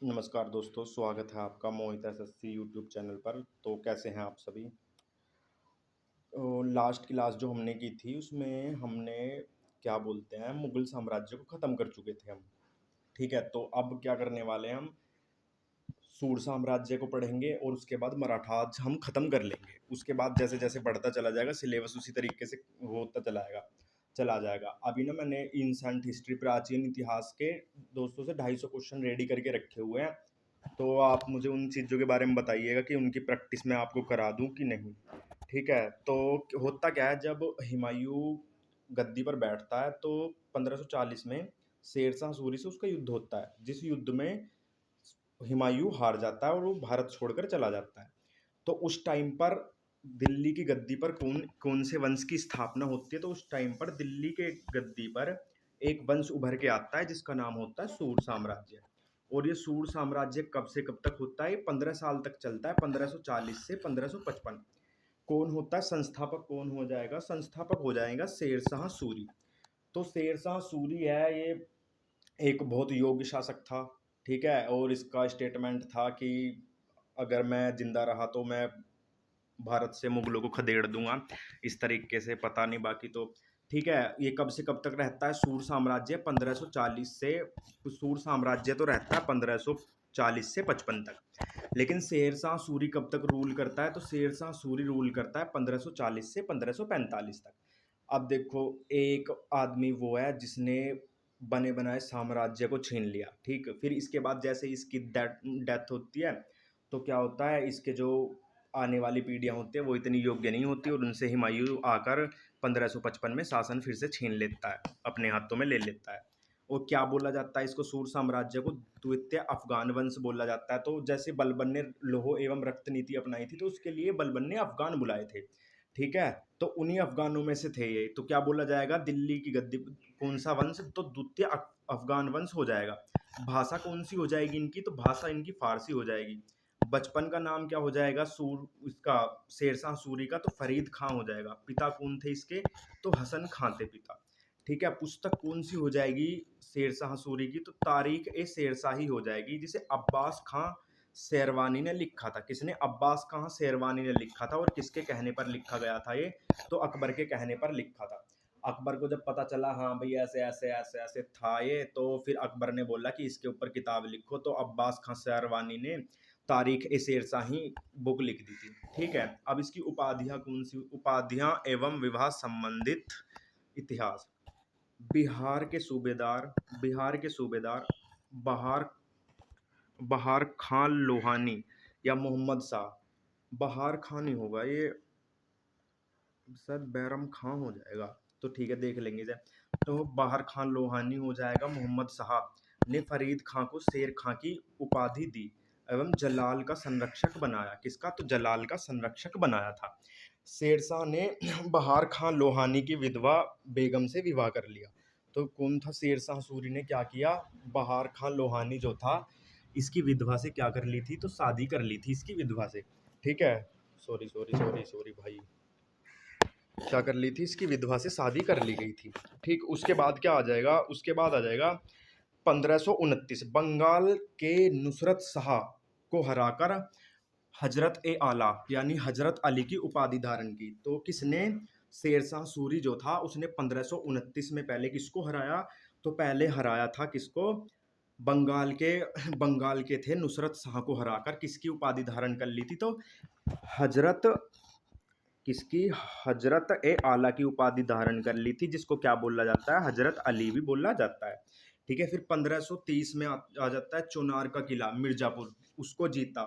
नमस्कार दोस्तों, स्वागत है आपका मोहित एसएससी यूट्यूब चैनल पर। तो कैसे हैं आप सभी? लास्ट क्लास जो हमने की थी उसमें हमने क्या बोलते हैं मुगल साम्राज्य को ख़त्म कर चुके थे हम। ठीक है, तो अब क्या करने वाले हैं हम सूर साम्राज्य को पढ़ेंगे और उसके बाद मराठाज हम ख़त्म कर लेंगे। उसके बाद जैसे जैसे बढ़ता चला जाएगा सिलेबस उसी तरीके से होता चला जाएगा। अभी ना मैंने एंशिएंट हिस्ट्री प्राचीन इतिहास के दोस्तों से 250 क्वेश्चन रेडी करके रखे हुए हैं। तो आप मुझे उन चीज़ों के बारे में बताइएगा कि उनकी प्रैक्टिस मैं आपको करा दूं कि नहीं। ठीक है, तो होता क्या है जब हुमायूं गद्दी पर बैठता है तो 1540 में शेरशाह सूरी से उसका युद्ध होता है, जिस युद्ध में हुमायूं हार जाता है और वो भारत छोड़कर चला जाता है। तो उस टाइम पर दिल्ली की गद्दी पर कौन कौन से वंश की स्थापना होती है? तो उस टाइम पर दिल्ली के गद्दी पर एक वंश उभर के आता है जिसका नाम होता है सूर साम्राज्य। और ये सूर साम्राज्य कब से कब तक होता है? 15 साल तक चलता है, 1540 से 1555। कौन होता है संस्थापक? कौन हो जाएगा संस्थापक? हो जाएगा शेरशाह सूरी। तो शेरशाह सूरी है ये एक बहुत योग्य शासक था। ठीक है, और इसका स्टेटमेंट था कि अगर मैं जिंदा रहा तो मैं भारत से मुगलों को खदेड़ दूंगा, इस तरीके से। पता नहीं बाकी तो। ठीक है, ये कब से कब तक रहता है सूर साम्राज्य? 1540 से। सूर साम्राज्य तो रहता है 1540 से 55 तक। लेकिन शेरशाह सूरी कब तक रूल करता है? तो शेरशाह सूरी रूल करता है 1540 से 1545 तक। अब देखो, एक आदमी वो है जिसने बने बनाए साम्राज्य को छीन लिया। ठीक, फिर इसके बाद जैसे इसकी डेथ होती है तो क्या होता है, इसके जो आने वाली पीढ़ियां होती है वो इतनी योग्य नहीं होती और उनसे हुमायूं आकर 1555 में शासन फिर से छीन लेता है, अपने हाथों में ले लेता है। और क्या बोला जाता है इसको? सूर साम्राज्य को द्वितीय अफगान वंश बोला जाता है। तो जैसे बलबन ने लोह एवं रक्त नीति अपनाई थी तो उसके लिए बलबन ने अफगान बुलाए थे। ठीक है, तो उन्हीं अफगानों में से थे ये। तो क्या बोला जाएगा? दिल्ली की गद्दी कौन सा वंश? तो द्वितीय अफगान वंश हो जाएगा। भाषा कौन सी हो जाएगी इनकी? तो भाषा इनकी फारसी हो जाएगी। बचपन का नाम क्या हो जाएगा सूर इसका शेरशाह सूरी का? तो फरीद खां हो जाएगा। पिता कौन थे इसके? तो हसन खां थे पिता। ठीक है, पुस्तक कौन सी हो जाएगी शेरशाह सूरी की? तो तारीख ए शेरशाही हो जाएगी, जिसे अब्बास खां शेरवानी ने लिखा था। किसने? अब्बास खां शेरवानी ने लिखा था। और किसके कहने पर लिखा गया था ये? तो अकबर के कहने पर लिखा था। अकबर को जब पता चला हाँ भाई ऐसे ऐसे ऐसे ऐसे था ये, तो फिर अकबर ने बोला कि इसके ऊपर किताब लिखो। तो अब्बास खां शेरवानी ने तारीख ए शेरशाही बुक लिख दी थी। ठीक है, अब इसकी उपाधियां कौन सी? उपाधियां एवं विवाह संबंधित इतिहास। बिहार के सूबेदार बिहार के सूबेदार बहार बहार खान लोहानी या मोहम्मद शाह। बहार खान ही होगा ये, सर बैरम खां हो जाएगा। तो ठीक है, देख लेंगे इसे। तो बहार खान लोहानी हो जाएगा। मोहम्मद शाह ने फरीद खां को शेर खां की उपाधि दी एवं जलाल का संरक्षक बनाया। किसका? तो जलाल का संरक्षक बनाया था। शेरशाह ने बहार खान लोहानी की विधवा बेगम से विवाह कर लिया। तो कौन था? शेरशाह सूरी ने क्या किया? बहार खान लोहानी जो था इसकी विधवा से क्या कर ली थी? तो शादी कर ली थी इसकी विधवा से। ठीक है, सॉरी सॉरी सॉरी सॉरी भाई, क्या कर ली थी? इसकी विधवा से शादी कर ली गई थी। ठीक, उसके बाद क्या आ जाएगा? उसके बाद आ जाएगा 1529। बंगाल के नुसरत शाह को हराकर हजरत ए आला यानी हजरत अली की उपाधि धारण की। तो किसने? शेरशाह सूरी जो था उसने 1529 में पहले किसको हराया? तो पहले हराया था किसको? बंगाल के बंगाल के थे नुसरत शाह को हराकर किसकी उपाधि धारण कर ली थी? तो हजरत किसकी? हजरत ए आला की उपाधि धारण कर ली थी, जिसको क्या बोला जाता है? हजरत अली भी बोला जाता है। ठीक है, फिर 1530 में आ जाता है चुनार का किला मिर्जापुर, उसको जीता।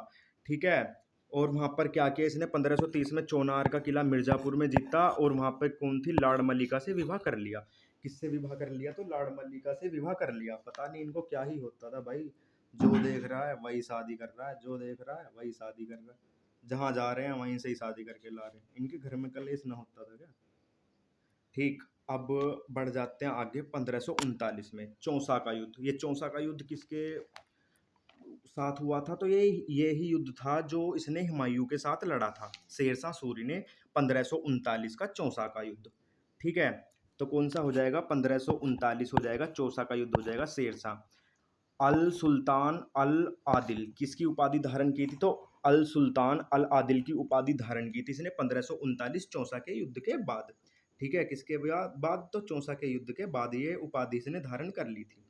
ठीक है, और वहां पर क्या किया इसने? 1530 में चोनार का किला मिर्जापुर में जीता और वहां पर कौन थी? लाड़ मल्लिका से विवाह कर लिया। किससे विवाह कर लिया? तो लाड़ मल्लिका से विवाह कर लिया। पता नहीं इनको क्या ही होता था भाई, जो देख रहा है वही शादी कर रहा है, जो देख रहा है वही शादी कर रहा है, जहाँ जा रहे हैं वहीं से ही शादी करके ला रहे हैं। इनके घर में कलेश ना होता था क्या? ठीक, अब बढ़ जाते हैं आगे 1539 में चौसा का युद्ध। ये चौसा का युद्ध किसके साथ हुआ था? तो ये ही युद्ध था जो इसने हुमायूं के साथ लड़ा था, शेरशाह सूरी ने। 1539 का चौसा का युद्ध। ठीक है, तो कौन सा हो जाएगा? 1539 हो जाएगा, चौसा का युद्ध हो जाएगा शेरशाह। अल सुल्तान अल आदिल किसकी उपाधि धारण की थी? तो अल सुल्तान अल आदिल की उपाधि धारण की थी इसने 1539 चौसा के युद्ध के बाद। ठीक है, किसके बाद? तो चौसा के युद्ध के बाद ये उपाधि इसने धारण कर ली थी।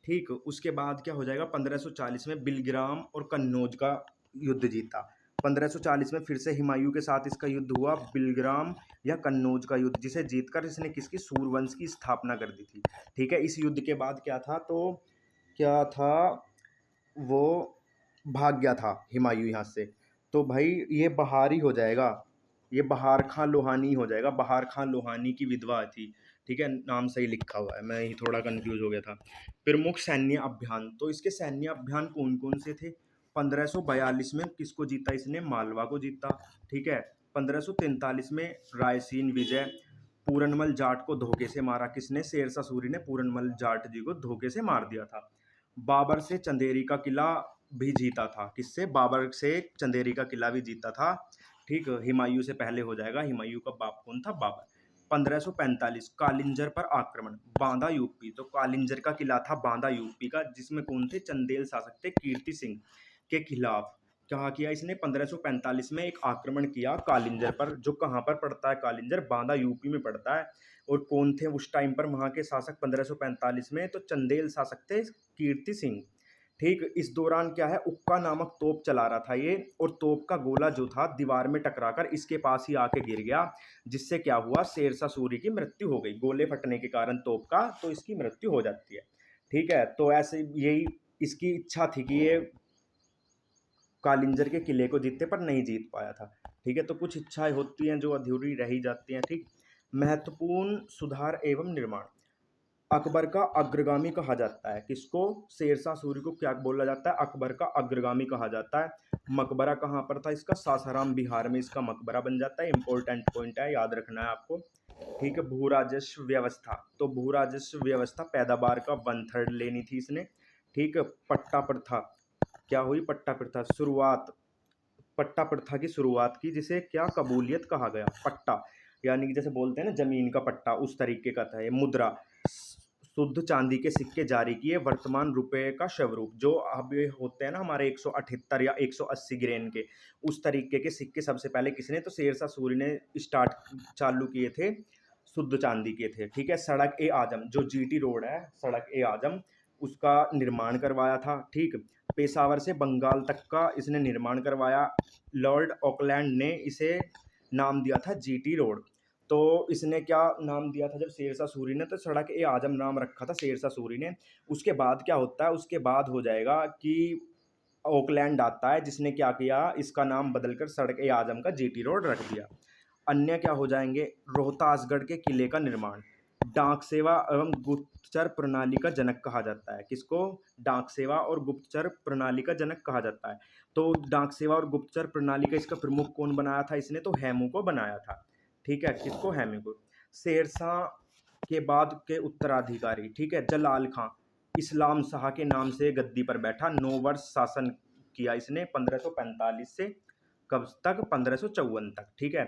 ठीक, उसके बाद क्या हो जाएगा, 1540 में बिलग्राम और कन्नौज का युद्ध जीता। 1540 में फिर से हुमायूं के साथ इसका युद्ध हुआ, बिलग्राम या कन्नौज का युद्ध, जिसे जीतकर इसने किसकी? सूरवंश की स्थापना कर दी थी। ठीक है, इस युद्ध के बाद क्या था? तो क्या था, वो भाग गया था हुमायूं यहाँ से। तो भाई ये बहार ही हो जाएगा, ये बहार खां लोहानी हो जाएगा, बहार खां लोहानी की विधवा थी। ठीक है, नाम सही लिखा हुआ है, मैं ही थोड़ा कंफ्यूज हो गया था। प्रमुख सैन्य अभियान, तो इसके सैन्य अभियान कौन कौन से थे? 1542 में किसको जीता इसने? मालवा को जीता। ठीक है, 1543 में रायसीन विजय, पूरनमल जाट को धोखे से मारा। किसने? शेरशाह सूरी ने पूरनमल जाट जी को धोखे से मार दिया था। बाबर से चंदेरी का किला भी जीता था। किससे? बाबर से चंदेरी का किला भी जीता था। ठीक, हुमायूं से पहले हो जाएगा। हुमायूं का बाप कौन था? बाबर। 1545 कालिंजर पर आक्रमण, बांदा यूपी। तो कालिंजर का किला था बांदा यूपी का, जिसमें कौन थे? चंदेल शासक थे कीर्ति सिंह के खिलाफ। क्या किया इसने? 1545 में एक आक्रमण किया कालिंजर पर, जो कहाँ पर पड़ता है? कालिंजर बांदा यूपी में पड़ता है। और कौन थे उस टाइम पर वहां के शासक 1545 में? तो चंदेल शासक थे कीर्ति सिंह। ठीक, इस दौरान क्या है, उक्का नामक तोप चला रहा था ये, और तोप का गोला जो था दीवार में टकराकर इसके पास ही आके गिर गया, जिससे क्या हुआ? शेरशाह सूरी की मृत्यु हो गई गोले फटने के कारण तोप का, तो इसकी मृत्यु हो जाती है। ठीक है, तो ऐसे यही इसकी इच्छा थी कि ये कालिंजर के किले को जीतते, पर नहीं जीत पाया था। ठीक है, तो कुछ इच्छाएं होती हैं जो अधूरी रह जाती हैं। ठीक, महत्वपूर्ण सुधार एवं निर्माण, अकबर का अग्रगामी कहा जाता है। किसको? शेरशाह सूरी को क्या बोला जाता है? अकबर का अग्रगामी कहा जाता है। मकबरा कहाँ पर था इसका? सासाराम बिहार में इसका मकबरा बन जाता है। इंपॉर्टेंट पॉइंट है, याद रखना है आपको। ठीक है, भू राजस्व व्यवस्था, तो भू राजस्व व्यवस्था पैदावार का 1/3 लेनी थी इसने। ठीक, पट्टा प्रथा, क्या हुई? पट्टा प्रथा शुरुआत, पट्टा प्रथा की शुरुआत की, जिसे क्या कबूलियत कहा गया? पट्टा यानी कि जैसे बोलते हैं ना जमीन का पट्टा, उस तरीके का था ये। मुद्रा, शुद्ध चांदी के सिक्के जारी किए, वर्तमान रुपए का स्वरूप, जो अब ये होते हैं ना हमारे 178 या 180 ग्रेन के, उस तरीके के सिक्के सबसे पहले किसने? तो शेरशाह सूरी ने स्टार्ट चालू किए थे, शुद्ध चांदी के थे। ठीक है, सड़क ए आजम, जो जीटी रोड है, सड़क ए आजम, उसका निर्माण करवाया था। ठीक, पेशावर से बंगाल तक का इसने निर्माण करवाया। लॉर्ड ऑकलैंड ने इसे नाम दिया था जीटी रोड। तो इसने क्या नाम दिया था जब शेरशाह सूरी ने? तो सड़क ए आजम नाम रखा था शेरशाह सूरी ने। उसके बाद क्या होता है? उसके बाद हो जाएगा कि ऑकलैंड आता है, जिसने क्या किया, इसका नाम बदलकर सड़क ए आजम का जीटी रोड रख दिया। अन्य क्या हो जाएंगे? रोहतासगढ़ के किले का निर्माण, डाक सेवा एवं गुप्तचर प्रणाली का जनक कहा जाता है। किसको? डाक सेवा और गुप्तचर प्रणाली का जनक कहा जाता है। तो डाक सेवा और गुप्तचर प्रणाली का इसका प्रमुख कौन बनाया था इसने? तो हेमू को बनाया था। ठीक है, किसको? हेमू को। शेरशाह के बाद के उत्तराधिकारी, ठीक है, जलाल खां, इस्लाम शाह के नाम से गद्दी पर बैठा। 9 वर्ष शासन किया इसने, 1545 से कब तक? 1554 तक। ठीक है,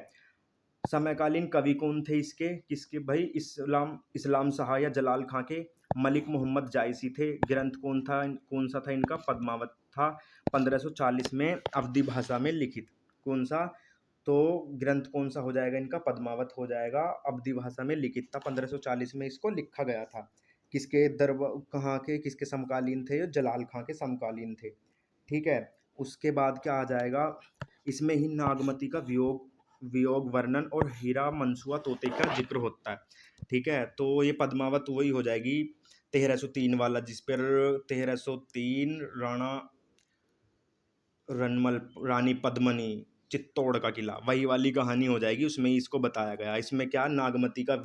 समकालीन कवि कौन थे इसके? किसके भाई? इस्लाम शाह या जलाल खां के मलिक मोहम्मद जायसी थे। ग्रंथ कौन सा था इनका? पद्मावत था, 1540 में अवधी भाषा में लिखित। कौन सा? तो ग्रंथ कौन सा हो जाएगा इनका? पद्मावत हो जाएगा, अवधी भाषा में लिखित था, 1540 में इसको लिखा गया था। किसके कहाँ के किसके समकालीन थे? ये जलाल खां के समकालीन थे। ठीक है, उसके बाद क्या आ जाएगा? इसमें ही नागमती का वियोग वियोग वर्णन और हीरा मनसुआ तोते का जिक्र होता है। ठीक है, तो ये पद्मावत वही हो जाएगी 1303 वाला, जिस पर 1303 रानी पद्मनी, चित्तौड़ का किला, वही वाली कहानी हो जाएगी। उसमें इसको बताया गया। इसमें क्या? नागमती का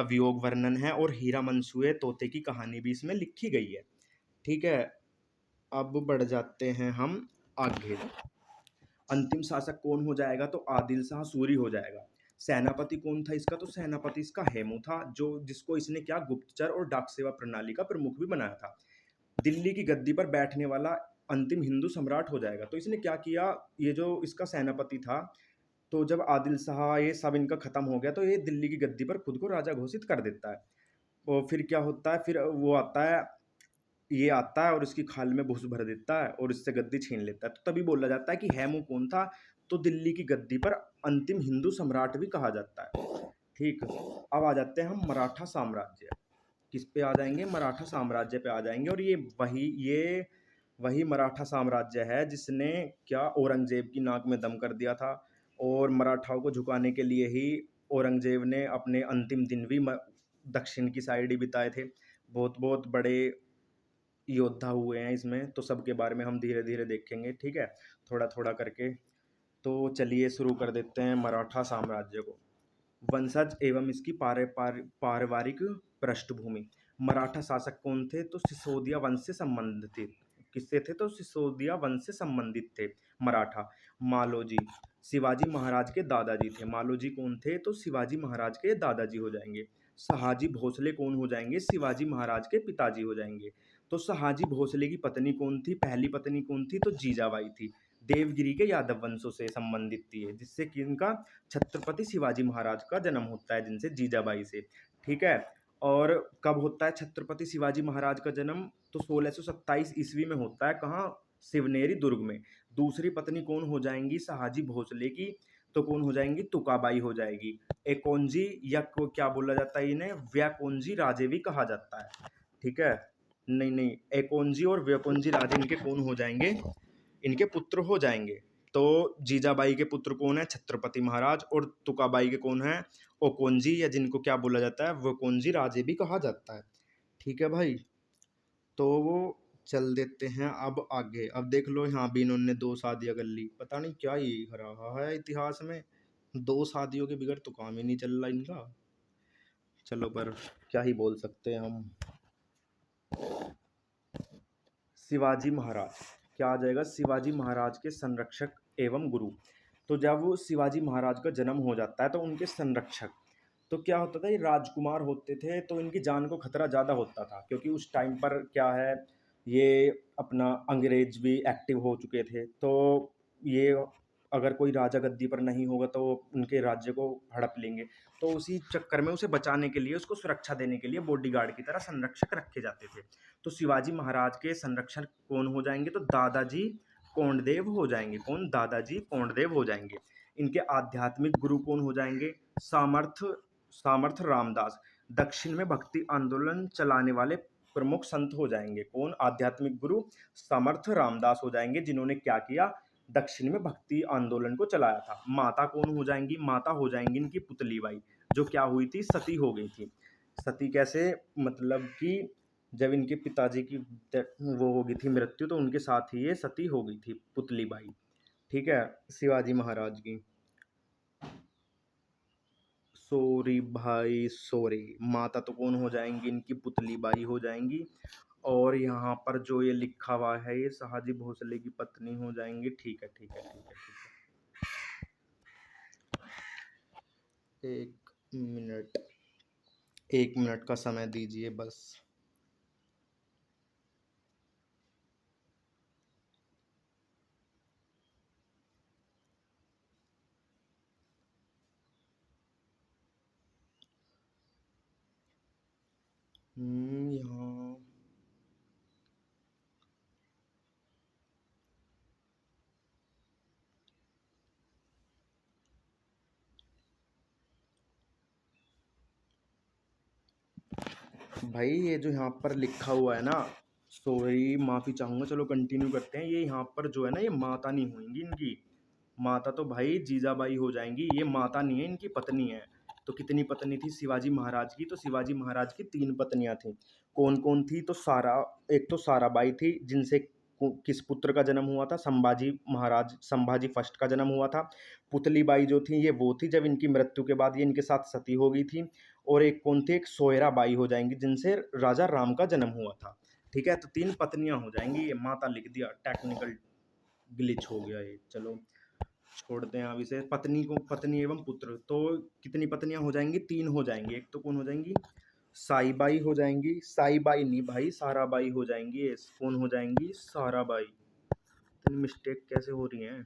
वियोग वर्णन है, और हीरा मनसुए तोते की कहानी भी इसमें लिखी गई है। ठीक है, अब बढ़ जाते हैं हम आगे। अंतिम शासक कौन हो जाएगा? तो आदिल शाह सूरी हो जाएगा। सेनापति कौन था इसका? तो सेनापति इसका हेमू था, जो जिसको इसने क्या, गुप्तचर और डाक सेवा प्रणाली का प्रमुख भी बनाया था। दिल्ली की गद्दी पर बैठने वाला अंतिम हिंदू सम्राट हो जाएगा। तो इसने क्या किया, ये जो इसका सेनापति था, तो जब आदिल शाह ये सब इनका खत्म हो गया, तो ये दिल्ली की गद्दी पर खुद को राजा घोषित कर देता है। और फिर क्या होता है? फिर वो आता है ये आता है और इसकी खाल में भूस भर देता है और इससे गद्दी छीन लेता है। तो तभी बोला जाता है कि हैमू कौन था, तो दिल्ली की गद्दी पर अंतिम हिंदू सम्राट भी कहा जाता है। ठीक, अब आ जाते हैं हम मराठा साम्राज्य। किस पे आ जाएंगे? मराठा साम्राज्य पे आ जाएंगे। और ये वही मराठा साम्राज्य है जिसने क्या औरंगजेब की नाक में दम कर दिया था। और मराठाओं को झुकाने के लिए ही औरंगजेब ने अपने अंतिम दिन भी दक्षिण की साइड ही बिताए थे। बहुत बहुत बड़े योद्धा हुए हैं इसमें, तो सबके बारे में हम धीरे धीरे देखेंगे, ठीक है, थोड़ा थोड़ा करके। तो चलिए शुरू कर देते हैं मराठा साम्राज्य को। वंशज एवं इसकी पारिवारिक पृष्ठभूमि। मराठा शासक कौन थे? तो सिसोदिया वंश से संबंधित थे। किससे थे? तो सिसोदिया वंश से संबंधित थे मराठा। मालोजी शिवाजी महाराज के दादाजी थे। मालोजी कौन थे? तो शिवाजी महाराज के दादाजी हो जाएंगे। शहाजी भोसले कौन हो जाएंगे? शिवाजी महाराज के पिताजी हो जाएंगे। तो शहाजी भोसले की पत्नी कौन थी? पहली पत्नी कौन थी? तो जीजाबाई थी। देवगिरी के यादव वंशों से संबंधित थी, जिससे कि इनका छत्रपति शिवाजी महाराज का जन्म होता है, जिनसे जीजाबाई से, ठीक है। और कब होता है छत्रपति शिवाजी महाराज का जन्म? तो 1627 ईस्वी में होता है। कहाँ? शिवनेरी दुर्ग में। दूसरी पत्नी कौन हो जाएंगी शहाजी भोसले की? तो कौन हो जाएंगी? तुकाबाई हो जाएगी। एकोनजी या क्या बोला जाता है इन्हें? व्याकोनजी राजे भी कहा जाता है, ठीक है। नहीं नहीं, एकोनजी और व्याकोनजी राजे इनके कौन हो जाएंगे? इनके पुत्र हो जाएंगे। तो जीजाबाई के पुत्र कौन है? छत्रपति महाराज। और तुकाबाई के कौन है? ओकोनजी, या जिनको क्या बोला जाता है? वकोनजी राजे भी कहा जाता है, ठीक है भाई। तो वो चल देते हैं अब आगे। अब देख लो, यहाँ भी इन्होंने 2 शादियां कर ली। पता नहीं क्या ही हो रहा है इतिहास में, 2 शादियों के बगैर तो काम ही नहीं चल रहा इनका। चलो, पर क्या ही बोल सकते हैं हम। शिवाजी महाराज क्या आ जाएगा? शिवाजी महाराज के संरक्षक एवं गुरु। तो जब वो शिवाजी महाराज का जन्म हो जाता है तो उनके संरक्षक, तो क्या होता था, ये राजकुमार होते थे, तो इनकी जान को खतरा ज़्यादा होता था, क्योंकि उस टाइम पर क्या है, ये अपना अंग्रेज भी एक्टिव हो चुके थे। तो ये अगर कोई राजा गद्दी पर नहीं होगा तो उनके राज्य को हड़प लेंगे। तो उसी चक्कर में उसे बचाने के लिए, उसको सुरक्षा देने के लिए बॉडीगार्ड की तरह संरक्षक रखे जाते थे। तो शिवाजी महाराज के संरक्षक कौन हो जाएंगे? तो दादाजी कोंडदेव हो जाएंगे। कौन? दादाजी कोंडदेव हो जाएंगे। इनके आध्यात्मिक गुरु कौन हो जाएंगे? सामर्थ सामर्थ रामदास। दक्षिण में भक्ति आंदोलन चलाने वाले प्रमुख संत हो जाएंगे। कौन? आध्यात्मिक गुरु समर्थ रामदास हो जाएंगे, जिन्होंने क्या किया? दक्षिण में भक्ति आंदोलन को चलाया था। माता कौन हो जाएंगी? माता हो जाएंगी इनकी पुतली बाई, जो क्या हुई थी? सती हो गई थी। सती कैसे? मतलब कि जब इनके पिताजी की वो हो गई थी मृत्यु, तो उनके साथ ही ये सती हो गई थी, पुतली बाई, ठीक है, शिवाजी महाराज की। सॉरी भाई, सॉरी। माता तो कौन हो जाएंगी? इनकी पुतली बाई हो जाएंगी। और यहाँ पर जो ये लिखा हुआ है, ये शहाजी भोसले की पत्नी हो जाएंगी, ठीक है ठीक है ठीक है ठीक है। 1 मिनट, 1 मिनट का समय दीजिए बस। यहाँ भाई, ये जो यहाँ पर लिखा हुआ है ना, सॉरी माफ़ी चाहूँगा, चलो कंटिन्यू करते हैं। ये यहाँ पर जो है ना, ये माता नहीं होंगी इनकी। माता तो भाई जीजाबाई हो जाएंगी, ये माता नहीं है, इनकी पत्नी है। तो कितनी पत्नी थी शिवाजी महाराज की? तो शिवाजी महाराज की 3 पत्नियां थीं। कौन कौन थी? तो एक तो साराबाई थी, जिनसे किस पुत्र का जन्म हुआ था? संभाजी महाराज, संभाजी फर्स्ट का जन्म हुआ था। पुतली बाई जो थी, ये वो थी जब इनकी मृत्यु के बाद ये इनके साथ सती हो गई थी। और एक कौन थी? एक सोयरा बाई हो जाएंगी, जिनसे राजा राम का जन्म हुआ था, ठीक है। तो 3 पत्नियां हो जाएंगी। ये माता लिख दिया, टेक्निकल ग्लिच हो गया ये, चलो छोड़ते हैं अब इसे। पत्नी को, पत्नी एवं पुत्र, तो कितनी पत्नियां हो जाएंगी? 3 हो जाएंगी। एक तो कौन हो जाएंगी? साईबाई हो जाएंगी। साईबाई नहीं भाई, साराबाई हो जाएंगी। ये कौन हो जाएंगी? साराबाई। इतनी मिस्टेक कैसे हो रही हैं?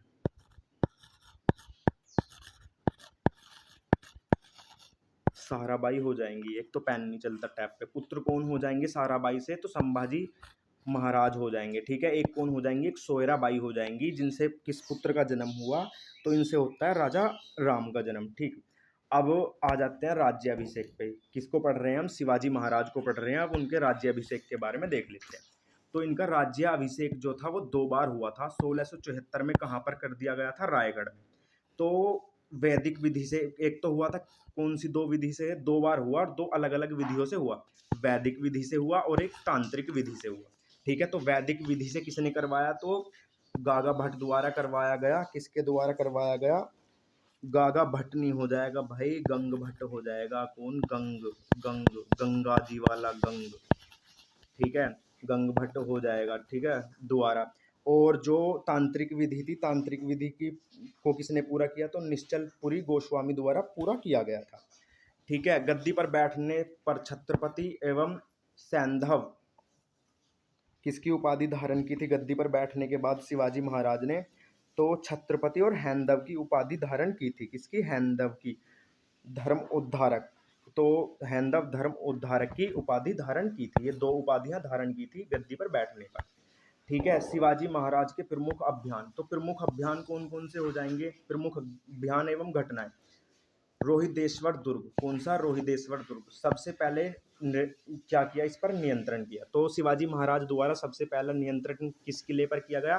साराबाई हो जाएंगी। एक तो पेन नहीं चलता टैब पे। पुत्र कौन हो जाएंगे साराबाई से? तो संभाजी महाराज हो जाएंगे। ठीक है, एक कौन हो जाएंगी, एक सोयराबाई हो जाएंगी, जिनसे किस पुत्र का जन्म हुआ, तो इनसे होता है राजा राम का जन्म। ठीक, अब आ जाते हैं राज्याभिषेक पे। किसको पढ़ रहे हैं हम, शिवाजी महाराज को पढ़ रहे हैं। अब उनके राज्याभिषेक के बारे में देख लेते हैं। तो इनका राज्याभिषेक जो था वो 2 बार हुआ था। 1674 में कहाँ पर कर दिया गया था, रायगढ़ में। तो वैदिक विधि से एक तो हुआ था, कौन सी 2 विधि से, 2 बार हुआ और 2 अलग अलग विधियों से हुआ। वैदिक विधि से हुआ और एक तांत्रिक विधि से हुआ। ठीक है, तो वैदिक विधि से किसने करवाया, तो गागा भट्ट द्वारा करवाया गया। किसके द्वारा करवाया गया, गागा भट्ट नहीं हो जाएगा भाई, गंग भट्ट हो जाएगा। कौन, गंग, गंग, गंगा जी वाला गंग। ठीक है, गंग भट्ट हो जाएगा। ठीक है, द्वारा। और जो तांत्रिक विधि थी, तांत्रिक विधि की को किसने पूरा किया, तो निश्चलपुरी गोस्वामी द्वारा पूरा किया गया था। ठीक है, गद्दी पर बैठने पर छत्रपति एवं सैंधव किसकी उपाधि धारण की थी, गद्दी पर बैठने के बाद शिवाजी महाराज ने, तो छत्रपति और हैंदव की उपाधि धारण की थी। किसकी, हैंदव की, धर्म उद्धारक। तो हैंदव धर्म उद्धारक की उपाधि धारण की थी। ये 2 उपाधियां धारण की थी गद्दी पर बैठने पर। ठीक है, शिवाजी महाराज के प्रमुख अभियान, तो प्रमुख अभियान कौन कौन से हो जाएंगे, प्रमुख अभियान एवं घटनाएं। रोहिदेश्वर दुर्ग, कौन सा, रोहिदेश्वर दुर्ग। सबसे पहले क्या किया, इस पर नियंत्रण किया। तो शिवाजी महाराज द्वारा सबसे पहला नियंत्रण किस किले पर किया गया,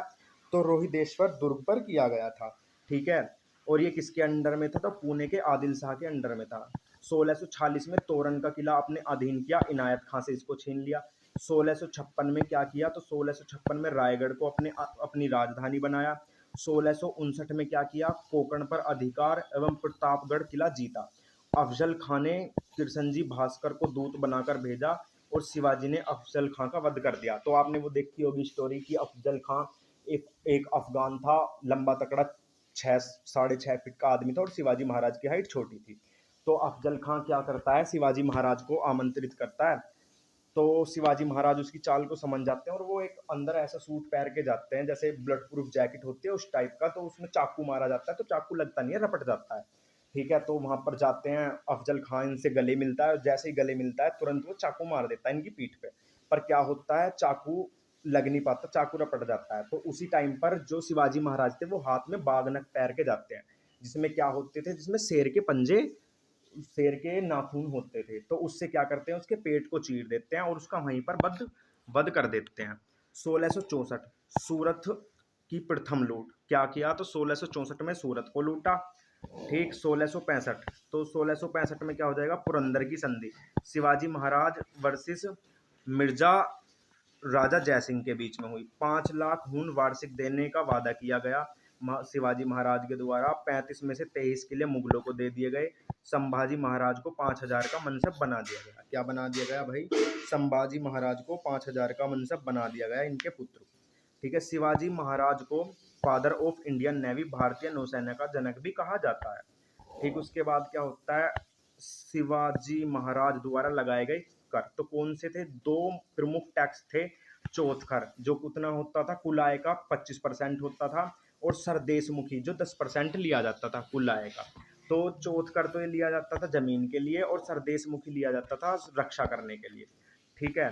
तो रोहिदेश्वर दुर्ग पर किया गया था। ठीक है, और ये किसके अंडर में था, तो पुणे के आदिल शाह के अंडर में था। 1646 में तोरण का किला अपने अधीन किया, इनायत खां से इसको छीन लिया। 1656 में क्या किया, तो 1656 में रायगढ़ को अपनी राजधानी बनाया। 1659 में क्या किया, कोकण पर अधिकार एवं प्रतापगढ़ किला जीता। अफजल खां ने किरसनजी भास्कर को दूत बनाकर भेजा और शिवाजी ने अफजल खां का वध कर दिया। तो आपने वो देखी होगी स्टोरी कि अफजल खां एक अफगान था, लंबा तकड़ा, 6 साढ़े 6 फीट का आदमी था, और शिवाजी महाराज की हाइट छोटी थी। तो अफजल खां क्या करता है, शिवाजी महाराज को आमंत्रित करता है। तो शिवाजी महाराज उसकी चाल को समझ जाते हैं और वो एक अंदर ऐसा सूट पहन के जाते हैं जैसे ब्लड प्रूफ जैकेट होती है उस टाइप का। तो उसमें चाकू मारा जाता है, तो चाकू लगता नहीं है, रपट जाता है। ठीक है, तो वहां पर जाते हैं, अफजल खान इनसे गले मिलता है, और जैसे ही गले मिलता है तुरंत वो चाकू मार देता है इनकी पीठ पे। पर क्या होता है, चाकू लग नहीं पाता, चाकू रपट जाता है। तो उसी टाइम पर जो शिवाजी महाराज थे वो हाथ में बागनक पैर के जाते हैं, जिसमें क्या होते थे, जिसमें शेर के पंजे, शेर के नाखून होते थे। तो उससे क्या करते हैं, उसके पेट को चीर देते हैं और उसका वहीं पर वध वध कर देते हैं। 1664 सूरत की प्रथम लूट, क्या किया, तो 1664 में सूरत को लूटा। ठीक, 1665, तो 1665 में क्या हो जाएगा, पुरंदर की संधि, शिवाजी महाराज वर्सेस मिर्जा राजा जयसिंह के बीच में हुई। 5 लाख हून वार्षिक देने का वादा किया गया शिवाजी महाराज के द्वारा। 35 में से 23 किले मुगलों को दे दिए गए। संभाजी महाराज को 5,000 का मनसब बना दिया गया। क्या बना दिया गया भाई, संभाजी महाराज को 5,000 का मनसब बना दिया गया इनके पुत्र को। ठीक है, शिवाजी महाराज को फादर ऑफ इंडियन नेवी, भारतीय नौसेना का जनक भी कहा जाता है। ठीक, उसके बाद क्या होता है, शिवाजी महाराज द्वारा लगाए गए कर, तो कौन से थे, 2 प्रमुख टैक्स थे। चौथकर जो उतना होता था, कुल आय का 25% होता था, और सरदेशमुखी जो 10% लिया जाता था कुल आय का। तो चौथकर तो ये लिया जाता था जमीन के लिए, और सरदेशमुखी लिया जाता था रक्षा करने के लिए। ठीक है,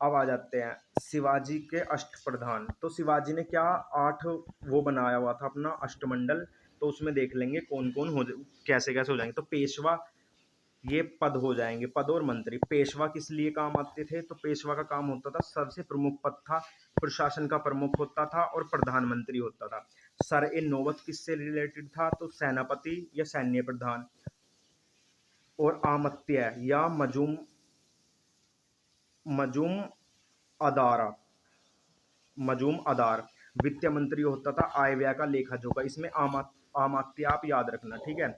अब आ जाते हैं शिवाजी के अष्टप्रधान। तो शिवाजी ने क्या 8 वो बनाया हुआ था अपना अष्टमंडल। तो उसमें देख लेंगे कौन कौन हो, कैसे कैसे हो जाएंगे। तो पेशवा, ये पद हो जाएंगे, पद और मंत्री। पेशवा किस लिए काम आते थे, तो पेशवा का काम होता था, सबसे प्रमुख पद था, प्रशासन का प्रमुख होता था और प्रधानमंत्री होता था। सर ए नौबत किससे रिलेटेड था, तो सेनापति या सैन्य प्रधान। और आमत्य या मजूम मजूम अदारा, मजूम अदार वित्त मंत्री होता था, आय व्यय का लेखा जोखा। इसमें आमात्य आप याद रखना। ठीक है,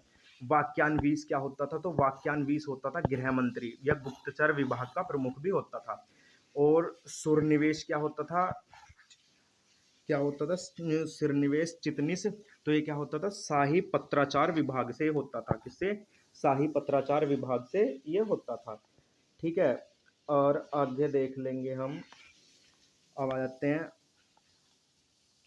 वाक्यान्वीस क्या होता था, तो वाक्यान्वीस होता था गृह मंत्री या गुप्तचर विभाग का प्रमुख भी होता था। और सुरनिवेश क्या होता था, सिरनिवेश चितनिस, तो ये क्या होता था, शाही पत्राचार विभाग से होता था। किससे, शाही पत्राचार विभाग से ये होता था। ठीक है, और आगे देख लेंगे हम। अब आ जाते हैं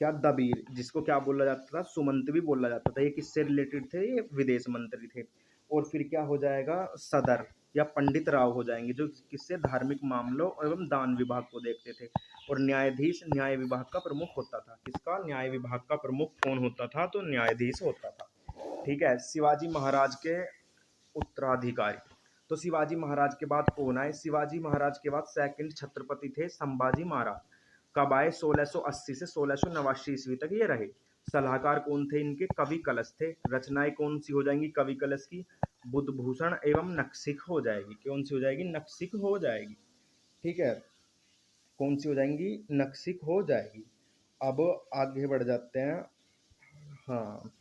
क्या, दबीर, जिसको क्या बोला जाता था, सुमंत भी बोला जाता था। ये किससे रिलेटेड थे, ये विदेश मंत्री थे। और फिर क्या हो जाएगा, सदर, या पंडित राव हो जाएंगे, जो किससे धार्मिक मामलों एवं दान विभाग को देखते थे। और न्यायाधीश न्याय विभाग का प्रमुख होता था। किसका न्याय विभाग का प्रमुख कौन होता था? तो न्यायाधीश होता था। ठीक है। शिवाजी महाराज के उत्तराधिकारी, तो शिवाजी महाराज के बाद कौन आए? शिवाजी महाराज के बाद सेकंड छत्रपति थे संभाजी महाराज। कब आए? 1680 से 1689 ईस्वी तक ये रहे। सलाहकार कौन थे इनके? कवि कलश थे। रचनाएं कौन सी हो जाएंगी कवि कलश की? बुधभूषण एवं नखशिख हो जाएगी। कौन सी हो जाएगी? नखशिख हो जाएगी। ठीक है। कौन सी हो जाएंगी? नखशिख हो जाएगी। अब आगे बढ़ जाते हैं। हाँ,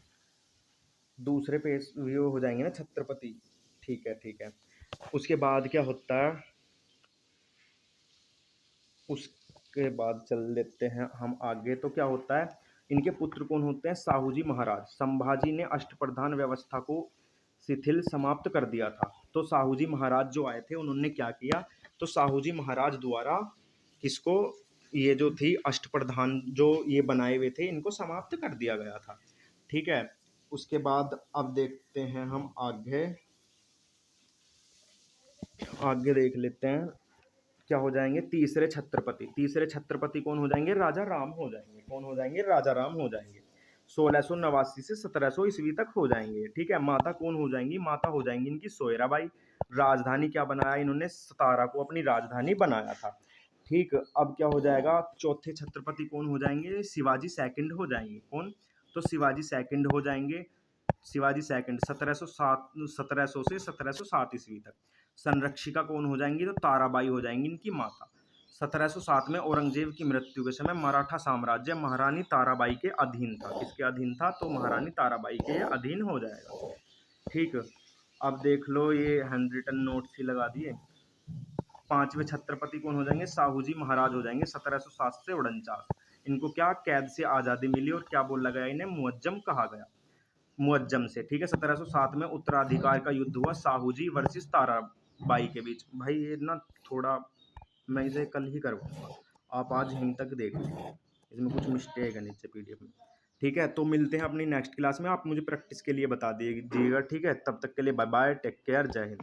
दूसरे पेज ये हो जाएंगे ना छत्रपति। ठीक है, ठीक है। उसके बाद क्या होता है? उसके बाद चल लेते हैं हम आगे। तो क्या होता है? इनके पुत्र कौन होते हैं? साहूजी महाराज। संभाजी ने अष्टप्रधान व्यवस्था को शिथिल समाप्त कर दिया था। तो साहूजी महाराज जो आए थे उन्होंने क्या किया? तो साहूजी महाराज द्वारा किसको, ये जो थी अष्टप्रधान जो ये बनाए हुए थे, इनको समाप्त कर दिया गया था। ठीक है। उसके बाद अब देखते हैं हम आगे। आगे देख लेते हैं क्या हो जाएंगे तीसरे छत्रपति। तीसरे छत्रपति कौन हो जाएंगे? राजा राम हो जाएंगे। कौन हो जाएंगे? राजा राम हो जाएंगे। 1689 से 1700 ईस्वी तक हो जाएंगे। ठीक है। माता कौन हो जाएंगी? माता हो जाएंगी इनकी सोयराबाई। राजधानी क्या बनाया इन्होंने? सतारा को अपनी राजधानी बनाया था। ठीक। अब क्या हो जाएगा? चौथे छत्रपति कौन हो जाएंगे? शिवाजी सेकंड हो जाएंगे। कौन? तो शिवाजी सेकंड हो जाएंगे। शिवाजी सेकंड 1707, 1700 से 1707 ईस्वी तक। संरक्षिका कौन हो जाएंगी? तो ताराबाई हो जाएंगी इनकी माता। 1707 में औरंगजेब की मृत्यु के समय मराठा साम्राज्य महारानी ताराबाई के अधीन था। किसके अधीन था? तो महारानी ताराबाई के अधीन हो जाएगा। ठीक। अब देख लो, ये हैंड रिटन नोट्स ही लगा दिए। पांचवें छत्रपति कौन हो जाएंगे? साहूजी महाराज हो जाएंगे 1707 से 49। इनको क्या कैद से आज़ादी मिली और क्या बोला गया? इन्हें मुअज्जम कहा गया। मुअज्जम से। ठीक है। 1707 में उत्तराधिकार का युद्ध हुआ साहूजी वर्सेस ताराबाई के बीच। भाई ये ना थोड़ा, मैं इसे कल ही करवाऊंगा, आप आज यहीं तक देख लीजिए, इसमें कुछ मिस्टेक है नीचे पीडीएफ में। ठीक है। तो मिलते हैं अपनी नेक्स्ट क्लास में। आप मुझे प्रैक्टिस के लिए बता दीजिएगा। ठीक है। तब तक के लिए बाय बाय, टेक केयर, जय हिंद।